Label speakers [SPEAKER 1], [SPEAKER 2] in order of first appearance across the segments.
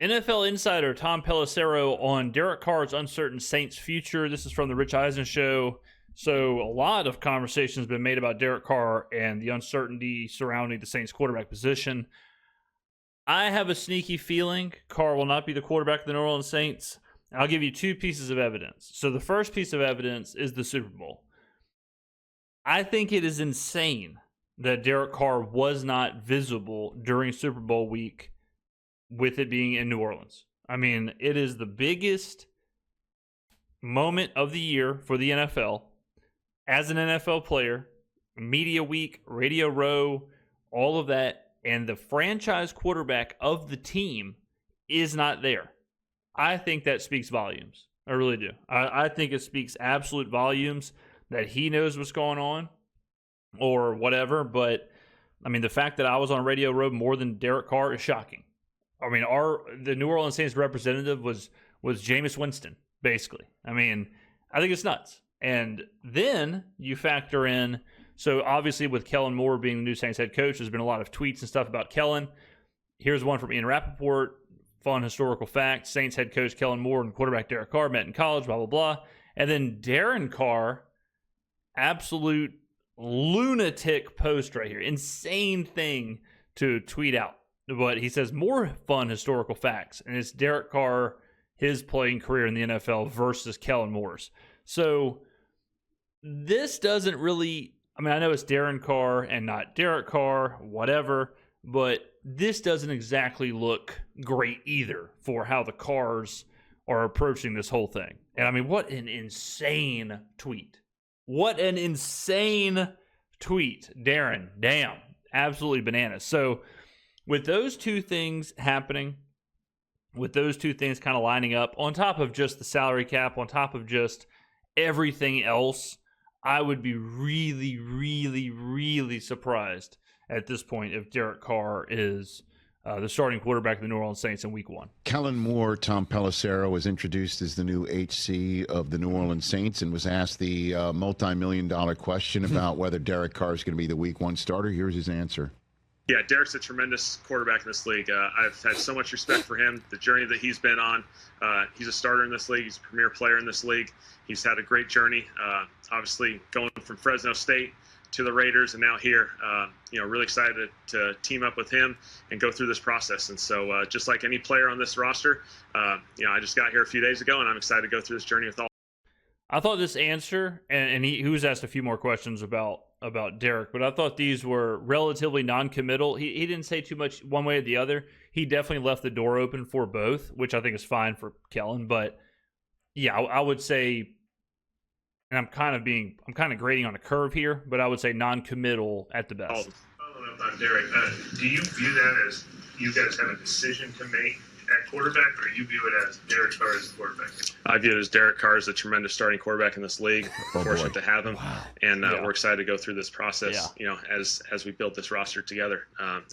[SPEAKER 1] NFL insider Tom Pelissero on Derek Carr's uncertain Saints future. This is from the Rich Eisen show. So a lot of conversation has been made about Derek Carr and the uncertainty surrounding the Saints quarterback position. I have a sneaky feeling Carr will not be the quarterback of the New Orleans Saints. I'll give you two pieces of evidence. So the first piece of evidence is the Super Bowl. I think it is insane that Derek Carr was not visible during Super Bowl week with it being in New Orleans. I mean, it is the biggest moment of the year for the NFL. As an NFL player, media week, Radio Row, all of that, and the franchise quarterback of the team is not there. I think that speaks volumes. I really do. I think it speaks absolute volumes that he knows what's going on or whatever. But, I mean, the fact that I was on Radio Row more than Derek Carr is shocking. I mean, the New Orleans Saints representative was Jameis Winston, basically. I mean, I think it's nuts. And then you factor in, so obviously with Kellen Moore being the new Saints head coach, there's been a lot of tweets and stuff about Kellen. Here's one from Ian Rappaport. Fun historical fact. Saints head coach Kellen Moore and quarterback Derek Carr met in college, blah, blah, blah. And then Darren Carr, absolute lunatic post right here. Insane thing to tweet out. But he says more fun historical facts. And it's Derek Carr, his playing career in the NFL versus Kellen Moore's. So this doesn't really, I mean, I know it's Darren Carr and not Derek Carr, whatever, but this doesn't exactly look great either for how the Carrs are approaching this whole thing. And I mean, what an insane tweet. What an insane tweet, Darren. Damn, absolutely bananas. So with those two things happening, with those two things kind of lining up, on top of just the salary cap, on top of just everything else, I would be really, really, really surprised at this point if Derek Carr is the starting quarterback of the New Orleans Saints in Week 1.
[SPEAKER 2] Kellen Moore, Tom Pelissero, was introduced as the new HC of the New Orleans Saints and was asked the multi-million-dollar question about whether Derek Carr is going to be the Week 1 starter. Here's his answer.
[SPEAKER 3] Yeah, Derek's a tremendous quarterback in this league. I've had so much respect for him, the journey that he's been on. He's a starter in this league. He's a premier player in this league. He's had a great journey, obviously going from Fresno State to the Raiders and now here. Really excited to team up with him and go through this process. And so just like any player on this roster, I just got here a few days ago, and I'm excited to go through this journey with all.
[SPEAKER 1] I thought this answer, and he was asked a few more questions about Derek, but I thought these were relatively non-committal. He didn't say too much one way or the other. He definitely left the door open for both, which I think is fine for Kellen. But yeah, I would say, and I'm kind of grading on a curve here, but I would say non-committal at the best.
[SPEAKER 4] Following up on Derek, do you view that as you guys have a decision to make at quarterback, or you view it as Derek Carr as the quarterback?
[SPEAKER 3] I view it as Derek Carr is a tremendous starting quarterback in this league. Fortunate to have him, and we're excited to go through this process. As we build this roster together.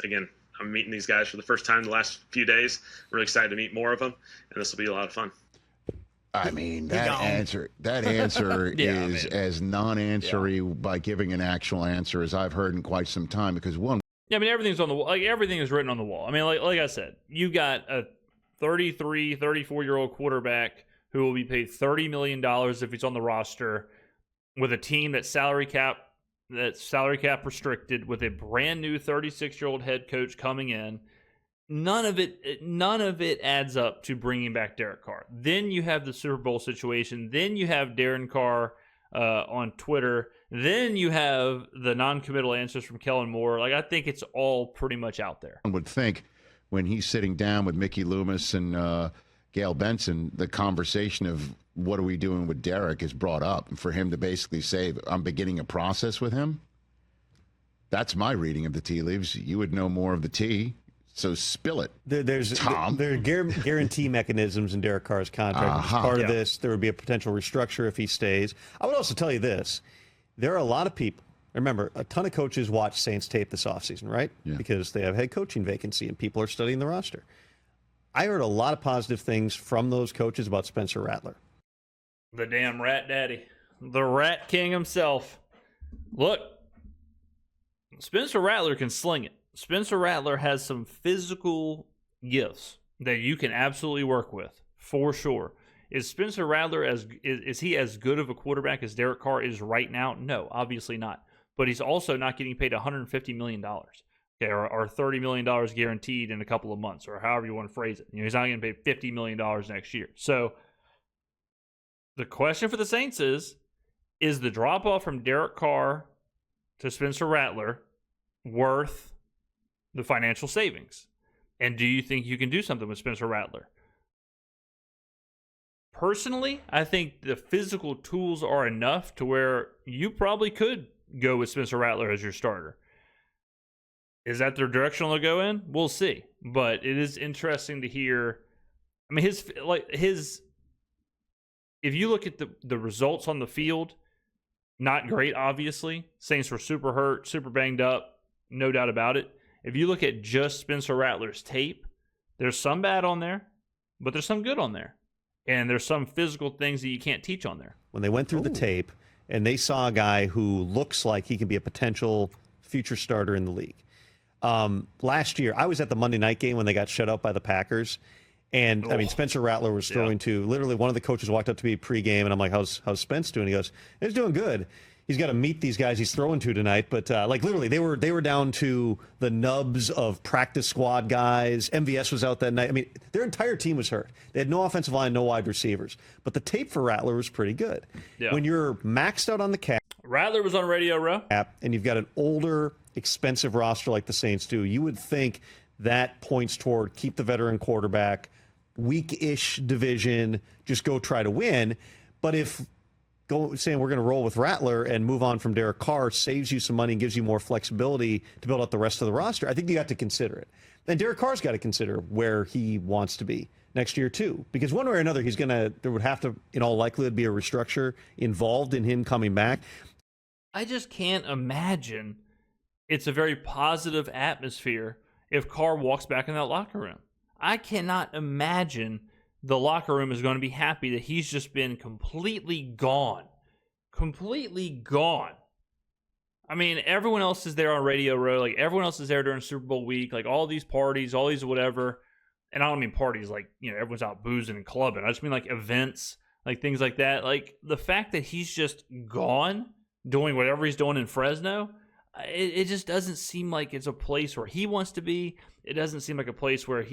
[SPEAKER 3] Again, I'm meeting these guys for the first time the last few days. I'm really excited to meet more of them, and this will be a lot of fun.
[SPEAKER 2] I mean, that answer is as non-answery by giving an actual answer as I've heard in quite some time. Because one,
[SPEAKER 1] yeah, I mean, everything's on the wall. Like, everything is written on the wall. I mean, like I said, you got a 33, 34-year-old quarterback who will be paid $30 million if he's on the roster with a team that's salary cap restricted, with a brand new 36-year-old head coach coming in. None of it adds up to bringing back Derek Carr. Then you have the Super Bowl situation. Then you have Darren Carr on Twitter. Then you have the non-committal answers from Kellen Moore. Like, I think it's all pretty much out there.
[SPEAKER 2] One would think when he's sitting down with Mickey Loomis and Gail Benson, the conversation of what are we doing with Derek is brought up. And for him to basically say, I'm beginning a process with him, that's my reading of the tea leaves. You would know more of the tea. So spill it,
[SPEAKER 5] There's
[SPEAKER 2] Tom.
[SPEAKER 5] There are guarantee mechanisms in Derek Carr's contract. As part of this, there would be a potential restructure if he stays. I would also tell you this. There are a lot of people. Remember, a ton of coaches watch Saints tape this offseason, right? Yeah. Because they have head coaching vacancy and people are studying the roster. I heard a lot of positive things from those coaches about Spencer Rattler.
[SPEAKER 1] The damn rat daddy. The rat king himself. Look, Spencer Rattler can sling it. Spencer Rattler has some physical gifts that you can absolutely work with, for sure. Is Spencer Rattler is he as good of a quarterback as Derek Carr is right now? No, obviously not. But he's also not getting paid $150 million, okay, or $30 million guaranteed in a couple of months, or however you want to phrase it. He's not getting paid $50 million next year. So the question for the Saints is the drop-off from Derek Carr to Spencer Rattler worth the financial savings? And do you think you can do something with Spencer Rattler? Personally, I think the physical tools are enough to where you probably could go with Spencer Rattler as your starter. Is that the direction they'll go in? We'll see. But it is interesting to hear. I mean, his if you look at the results on the field, not great, obviously. Saints were super hurt, super banged up, no doubt about it. If you look at just Spencer Rattler's tape, there's some bad on there, but there's some good on there. And there's some physical things that you can't teach on there.
[SPEAKER 5] When they went through the tape and they saw a guy who looks like he can be a potential future starter in the league. Last year, I was at the Monday night game when they got shut out by the Packers. And, I mean, Spencer Rattler was throwing to, literally one of the coaches walked up to me pregame, and I'm like, how's Spence doing? He goes, he's doing good. He's got to meet these guys he's throwing to tonight. But, like, literally, they were down to the nubs of practice squad guys. MVS was out that night. I mean, their entire team was hurt. They had no offensive line, no wide receivers. But the tape for Rattler was pretty good. Yeah. When you're maxed out on the cap.
[SPEAKER 1] Rattler was on Radio Row.
[SPEAKER 5] And you've got an older, expensive roster like the Saints do. You would think that points toward keep the veteran quarterback, weak-ish division, just go try to win. But if saying we're going to roll with Rattler and move on from Derek Carr saves you some money and gives you more flexibility to build out the rest of the roster, I think you got to consider it. And Derek Carr's got to consider where he wants to be next year too, because one way or another, there would have to, in all likelihood, be a restructure involved in him coming back.
[SPEAKER 1] I just can't imagine it's a very positive atmosphere if Carr walks back in that locker room. I cannot imagine the locker room is going to be happy that he's just been completely gone. Completely gone. I mean, everyone else is there on Radio Row. Like, everyone else is there during Super Bowl week. Like, all these parties, all these whatever. And I don't mean parties like, everyone's out boozing and clubbing. I just mean, like, events, like, things like that. Like, the fact that he's just gone doing whatever he's doing in Fresno, it just doesn't seem like it's a place where he wants to be. It doesn't seem like a place where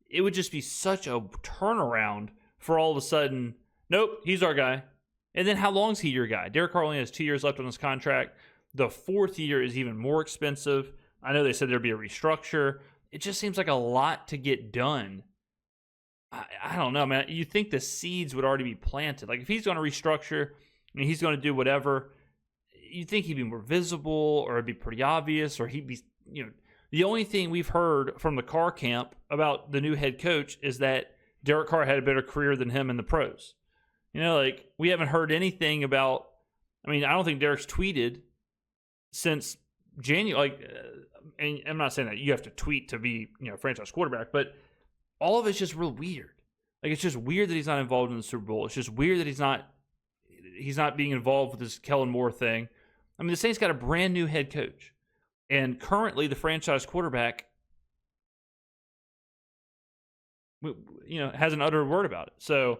[SPEAKER 1] it would just be such a turnaround for all of a sudden, nope, he's our guy. And then how long's he your guy? Derek Carr only has 2 years left on his contract. The fourth year is even more expensive. I know they said there'd be a restructure. It just seems like a lot to get done. I don't know, man. You think the seeds would already be planted. Like, if he's going to restructure, he's going to do whatever, you'd think he'd be more visible, or it'd be pretty obvious, or he'd be, the only thing we've heard from the Carr camp about the new head coach is that Derek Carr had a better career than him in the pros. Like, we haven't heard anything about, I don't think Derek's tweeted since January. Like, and I'm not saying that you have to tweet to be, franchise quarterback, but all of it's just real weird. Like, it's just weird that he's not involved in the Super Bowl. It's just weird that he's not being involved with this Kellen Moore thing. The Saints got a brand new head coach. And currently, the franchise quarterback, hasn't uttered a word about it. So,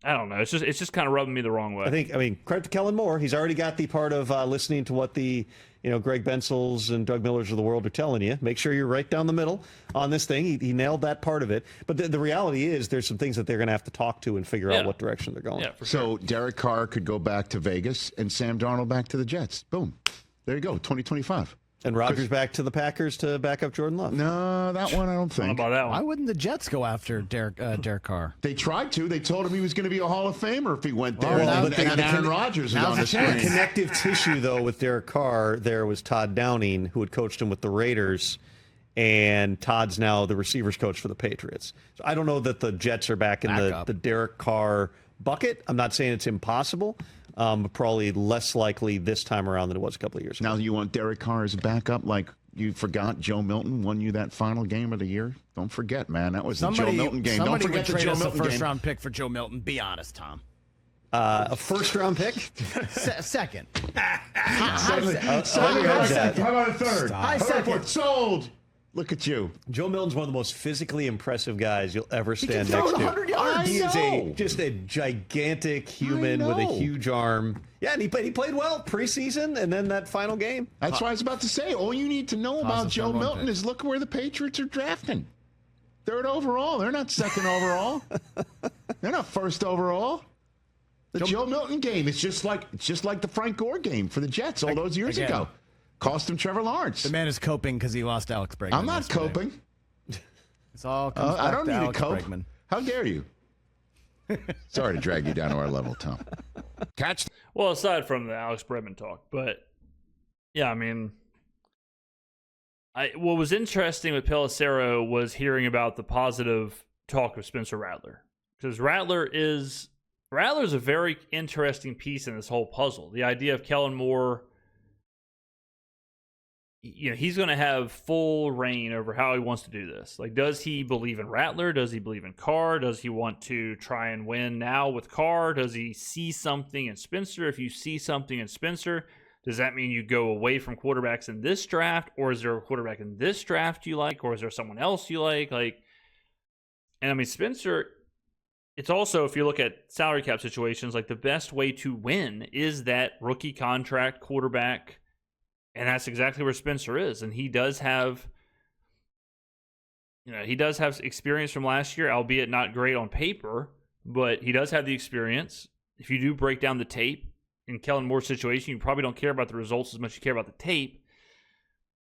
[SPEAKER 1] I don't know. It's just kind of rubbing me the wrong way.
[SPEAKER 5] Credit to Kellen Moore. He's already got the part of listening to what the, Greg Bensels and Doug Millers of the world are telling you. Make sure you're right down the middle on this thing. He nailed that part of it. But the reality is there's some things that they're going to have to talk to and figure out what direction they're going.
[SPEAKER 1] Yeah, for
[SPEAKER 2] sure. So Derek Carr could go back to Vegas and Sam Darnold back to the Jets. Boom. There you go, 2025.
[SPEAKER 5] And Rodgers back to the Packers to back up Jordan Love.
[SPEAKER 2] No, that one I don't think.
[SPEAKER 1] How about that one?
[SPEAKER 6] Why wouldn't the Jets go after Derek Carr?
[SPEAKER 2] They tried to. They told him he was going to be a Hall of Famer if he went there.
[SPEAKER 5] Well,
[SPEAKER 2] and Aaron Rodgers was on the screen.
[SPEAKER 5] The connective tissue, though, with Derek Carr, there was Todd Downing, who had coached him with the Raiders, and Todd's now the receivers coach for the Patriots. So I don't know that the Jets are back in the Derek Carr bucket. I'm not saying it's impossible. But probably less likely this time around than it was a couple of years ago.
[SPEAKER 2] Now you want Derek Carr as a backup, like you forgot Joe Milton won you that final game of the year? Don't forget, man. That was the Joe Milton game. Don't forget the Joe Milton game.
[SPEAKER 6] A first-round pick for Joe Milton. Be honest, Tom.
[SPEAKER 5] A first-round pick?
[SPEAKER 6] Second.
[SPEAKER 2] How about a third?
[SPEAKER 6] High second.
[SPEAKER 2] Sold. Look at you.
[SPEAKER 5] Joe Milton's one of the most physically impressive guys you'll ever stand
[SPEAKER 2] throw
[SPEAKER 5] next
[SPEAKER 2] it
[SPEAKER 5] to.
[SPEAKER 2] 100 yards.
[SPEAKER 5] He is
[SPEAKER 2] I
[SPEAKER 5] just a gigantic human with a huge arm. Yeah, and he played well preseason and then that final game.
[SPEAKER 2] That's what I was about to say. All you need to know about Joe Milton is look where the Patriots are drafting. 3rd overall. They're not 2nd overall. They're not 1st overall. The Joe Milton game is just like the Frank Gore game for the Jets all those years ago. Cost him Trevor Lawrence.
[SPEAKER 6] The man is coping because he lost Alex Bregman.
[SPEAKER 2] I'm not coping.
[SPEAKER 6] It's all comes back
[SPEAKER 2] I don't
[SPEAKER 6] to
[SPEAKER 2] need
[SPEAKER 6] Alex
[SPEAKER 2] to cope.
[SPEAKER 6] Bregman.
[SPEAKER 2] How dare you? Sorry to drag you down to our level, Tom.
[SPEAKER 1] Well, aside from the Alex Bregman talk, but yeah, I mean, what was interesting with Pelissero was hearing about the positive talk of Spencer Rattler, because Rattler's a very interesting piece in this whole puzzle. The idea of Kellen Moore, he's going to have full reign over how he wants to do this. Like, does he believe in Rattler? Does he believe in Carr? Does he want to try and win now with Carr? Does he see something in Spencer? If you see something in Spencer, does that mean you go away from quarterbacks in this draft? Or is there a quarterback in this draft you like? Or is there someone else you like? And I mean, Spencer, it's also, if you look at salary cap situations, like the best way to win is that rookie contract quarterback. And that's exactly where Spencer is. And he does have experience from last year, albeit not great on paper, but he does have the experience. If you do break down the tape in Kellen Moore's situation, you probably don't care about the results as much as you care about the tape.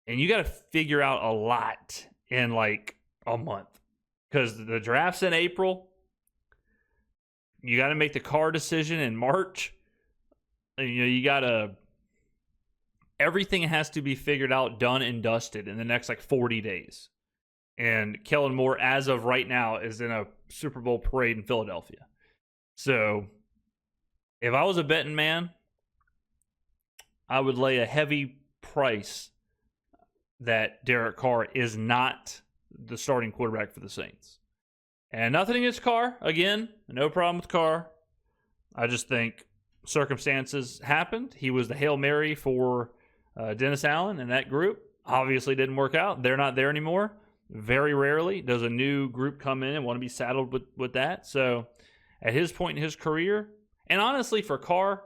[SPEAKER 1] And you got to figure out a lot in like a month, because the draft's in April. You got to make the Carr decision in March. And, you got to... Everything has to be figured out, done, and dusted in the next 40 days. And Kellen Moore, as of right now, is in a Super Bowl parade in Philadelphia. So, if I was a betting man, I would lay a heavy price that Derek Carr is not the starting quarterback for the Saints. And nothing against Carr. Again, no problem with Carr. I just think circumstances happened. He was the Hail Mary for Dennis Allen and that group. Obviously didn't work out. They're not there anymore. Very rarely does a new group come in and want to be saddled with that. So at his point in his career, and honestly for Carr,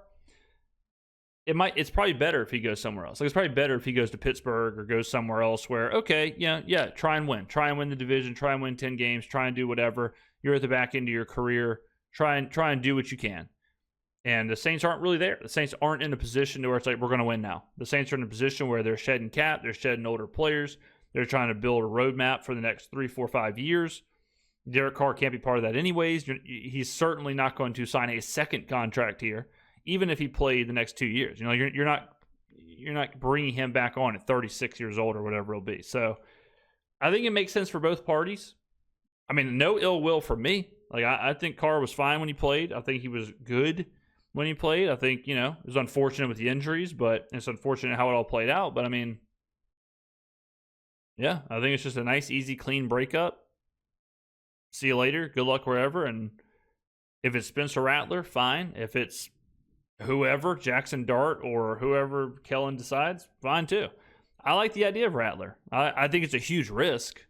[SPEAKER 1] it's probably better if he goes somewhere else. It's probably better if he goes to Pittsburgh or goes somewhere else where, okay, yeah, try and win the division, try and win 10 games, try and do whatever. You're at the back end of your career. Try and do what you can. And the Saints aren't really there. The Saints aren't in a position to where it's like, we're going to win now. The Saints are in a position where they're shedding cap. They're shedding older players. They're trying to build a roadmap for the next 3, 4, 5 years. Derek Carr can't be part of that anyways. He's certainly not going to sign a second contract here, even if he played the next 2 years. You're not bringing him back on at 36 years old or whatever it'll be. So I think it makes sense for both parties. I mean, no ill will from me. I think Carr was fine when he played. I think he was good when he played. I think, it was unfortunate with the injuries, but it's unfortunate how it all played out. But I mean, yeah, I think it's just a nice, easy, clean breakup. See you later. Good luck wherever. And if it's Spencer Rattler, fine. If it's whoever, Jackson Dart or whoever Kellen decides, fine too. I like the idea of Rattler. I think it's a huge risk.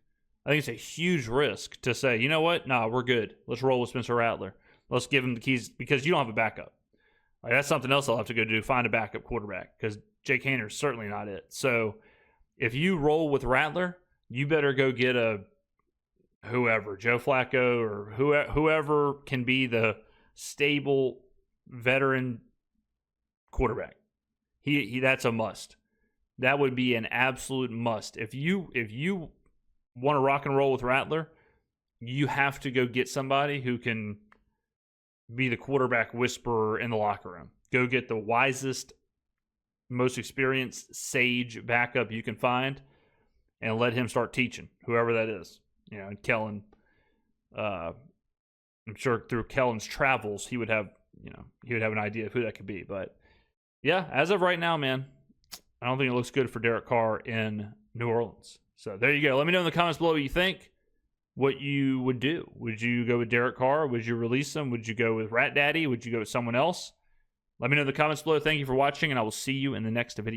[SPEAKER 1] I think it's a huge risk to say, you know what? Nah, we're good. Let's roll with Spencer Rattler. Let's give him the keys, because you don't have a backup. That's something else I'll have to go do, find a backup quarterback, because Jake Hayner's certainly not it. So if you roll with Rattler, you better go get a whoever, Joe Flacco or whoever can be the stable veteran quarterback. He that's a must. That would be an absolute must. If you want to rock and roll with Rattler, you have to go get somebody who can be the quarterback whisperer in the locker room. Go get the wisest, most experienced, sage backup you can find, and let him start teaching, whoever that is. And Kellen, I'm sure through Kellen's travels, he would have an idea of who that could be. But yeah, as of right now, man, I don't think it looks good for Derek Carr in New Orleans. So there you go. Let me know in the comments below what you think, what you would do. Would you go with Derek Carr? Would you release him? Would you go with Rat Daddy? Would you go with someone else? Let me know in the comments below. Thank you for watching, and I will see you in the next video.